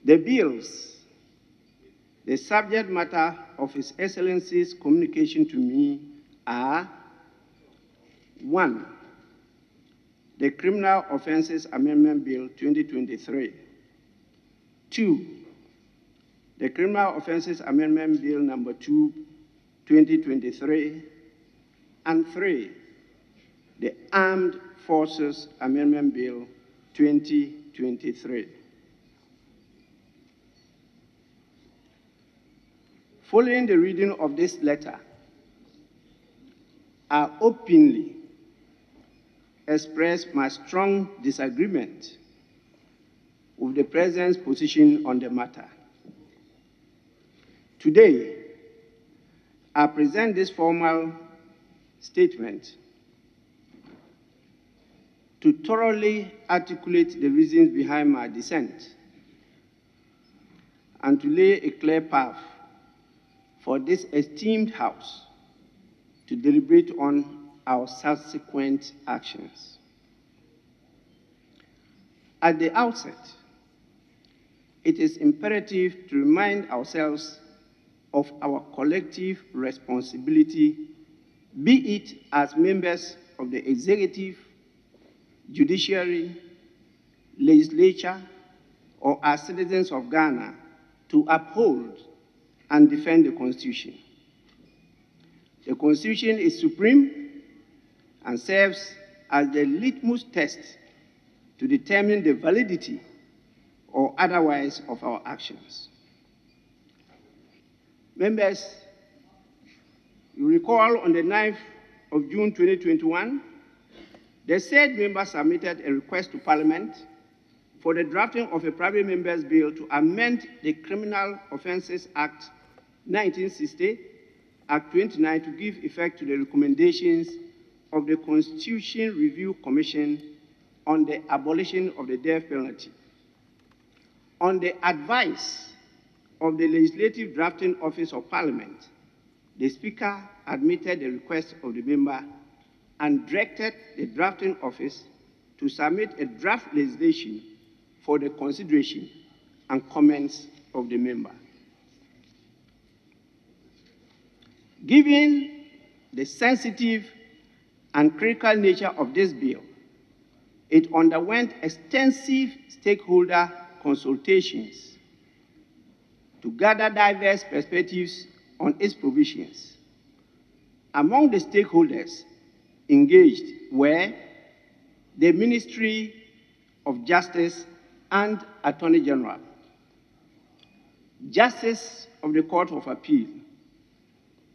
The bills, the subject matter of His Excellency's communication to me are: 1, the Criminal Offences Amendment Bill 2023. 2, the Criminal Offences Amendment Bill number 2, 2023. And 3, the Armed Forces Amendment Bill 2023. Following the reading of this letter, I openly express my strong disagreement with the President's position on the matter. Today, I present this formal statement to thoroughly articulate the reasons behind my dissent and to lay a clear path for this esteemed House to deliberate on our subsequent actions. At the outset, it is imperative to remind ourselves of our collective responsibility, be it as members of the executive, judiciary, legislature, or as citizens of Ghana, to uphold and defend the Constitution. The Constitution is supreme and serves as the litmus test to determine the validity or otherwise of our actions. Members, you recall on the 9th of June 2021, the said member submitted a request to Parliament for the drafting of a private member's bill to amend the Criminal Offences Act 1960, Act 29, to give effect to the recommendations of the Constitution Review Commission on the abolition of the death penalty. On the advice of the Legislative Drafting Office of Parliament, the Speaker admitted the request of the member and directed the Drafting Office to submit a draft legislation for the consideration and comments of the member. Given the sensitive and critical nature of this bill, it underwent extensive stakeholder consultations to gather diverse perspectives on its provisions. Among the stakeholders engaged were the Ministry of Justice and Attorney General, Justice of the Court of Appeal,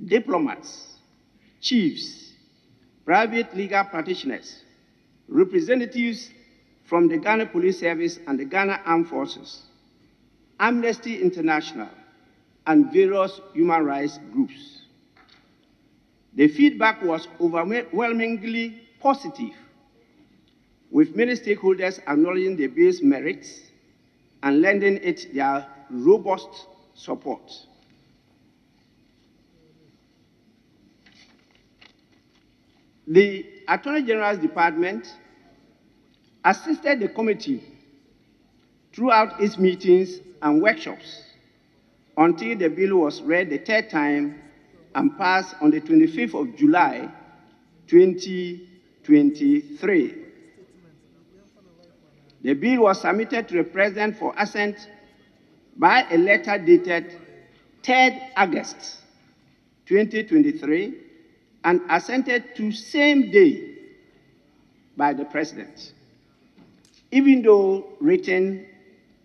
diplomats, chiefs, private legal practitioners, representatives from the Ghana Police Service and the Ghana Armed Forces, Amnesty International, and various human rights groups. The feedback was overwhelmingly positive, with many stakeholders acknowledging the bill's merits and lending it their robust support. The Attorney General's Department assisted the committee throughout its meetings and workshops until the bill was read the third time and passed on the 25th of July, 2023. The bill was submitted to the President for assent by a letter dated 3rd August, 2023, and assented to same day by the President, even though written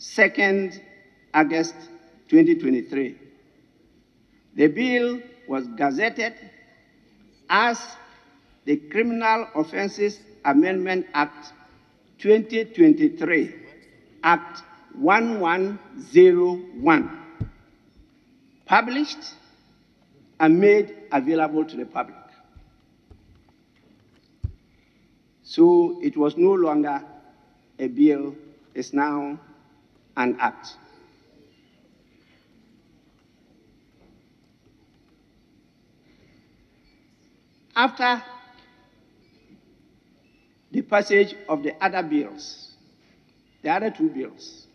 2nd August 2023. The bill was gazetted as the Criminal Offences Amendment Act 2023, Act 1101, published and made available to the public. So it was no longer a bill, it's now an act. After the passage of the other bills, the other two bills,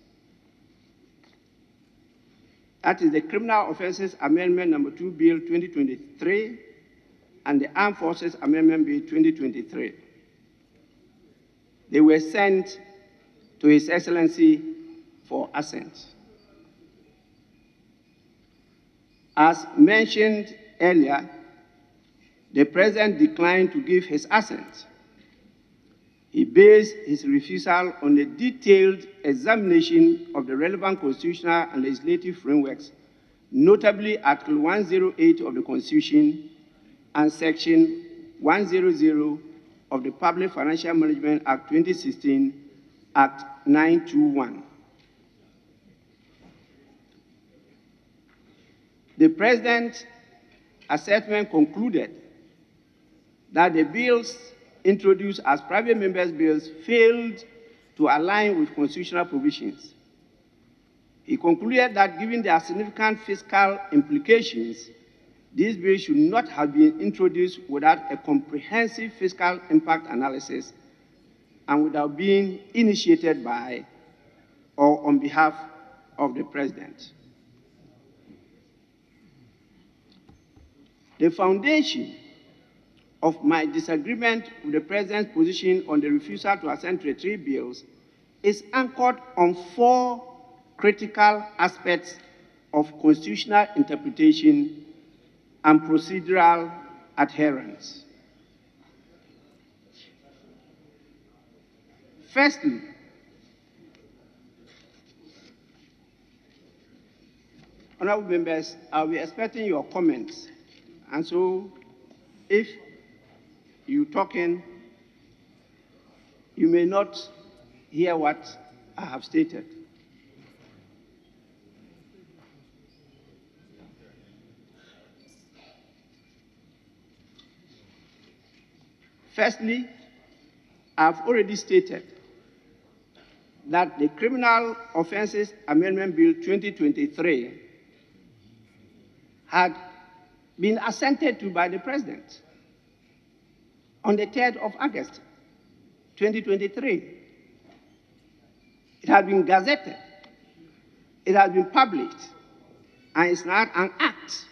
That is the Criminal Offences Amendment Number 2 Bill 2023 and the Armed Forces Amendment Bill 2023. They were sent to His Excellency for assent. As mentioned earlier, the President declined to give his assent. He based his refusal on a detailed examination of the relevant constitutional and legislative frameworks, notably Article 108 of the Constitution and Section 100 of the Public Financial Management Act 2016, Act 921. The President's assessment concluded that the bills introduced as private members' bills failed to align with constitutional provisions. He concluded that given their significant fiscal implications, these bills should not have been introduced without a comprehensive fiscal impact analysis and without being initiated by or on behalf of the President. The foundation of my disagreement with the President's position on the refusal to assent to the 3 bills is anchored on 4 critical aspects of constitutional interpretation and procedural adherence. Firstly, honorable members, I'll be expecting your comments, and so if you're talking, you may not hear what I have stated. Firstly, I've already stated that the Criminal Offences Amendment Bill 2023 had been assented to by the President on the 3rd of August, 2023. It has been gazetted, it has been published, and it's now an act,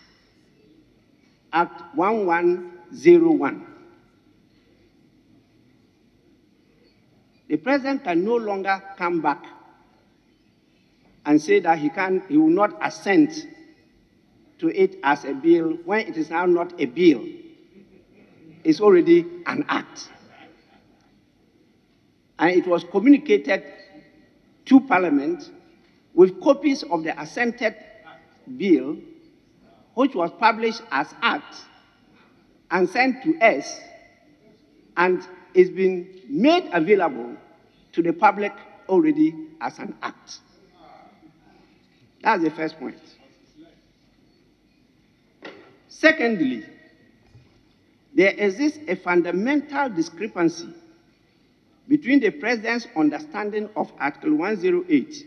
Act 1101. The President can no longer come back and say that he will not assent to it as a bill when it is now not a bill. It's already an act. And it was communicated to Parliament with copies of the assented bill, which was published as act and sent to us, and it's been made available to the public already as an act. That's the first point. Secondly, there exists a fundamental discrepancy between the President's understanding of Article 108,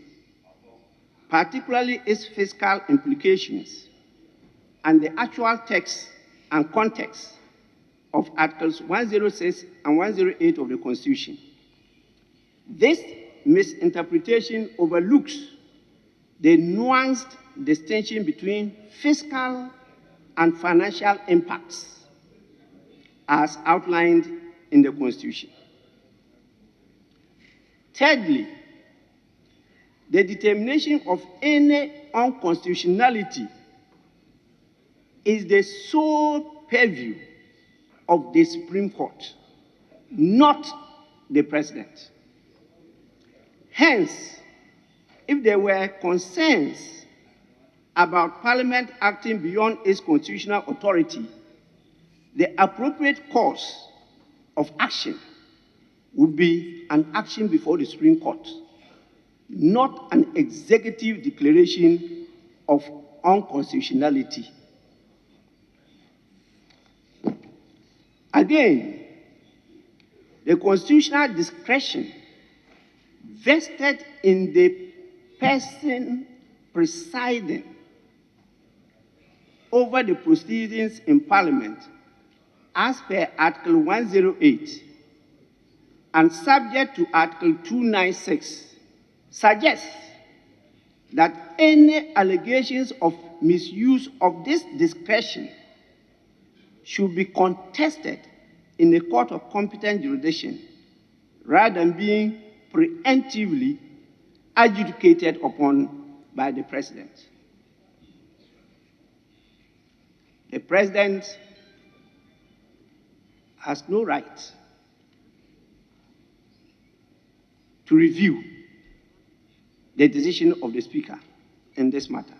particularly its fiscal implications, and the actual text and context of Articles 106 and 108 of the Constitution. This misinterpretation overlooks the nuanced distinction between fiscal and financial impacts as outlined in the Constitution. Thirdly, the determination of any unconstitutionality is the sole purview of the Supreme Court, not the President. Hence, if there were concerns about Parliament acting beyond its constitutional authority, the appropriate course of action would be an action before the Supreme Court, not an executive declaration of unconstitutionality. Again, the constitutional discretion vested in the person presiding over the proceedings in Parliament as per Article 108 and subject to Article 296 suggests that any allegations of misuse of this discretion should be contested in a court of competent jurisdiction rather than being preemptively adjudicated upon by the President. The President has no right to review the decision of the Speaker in this matter.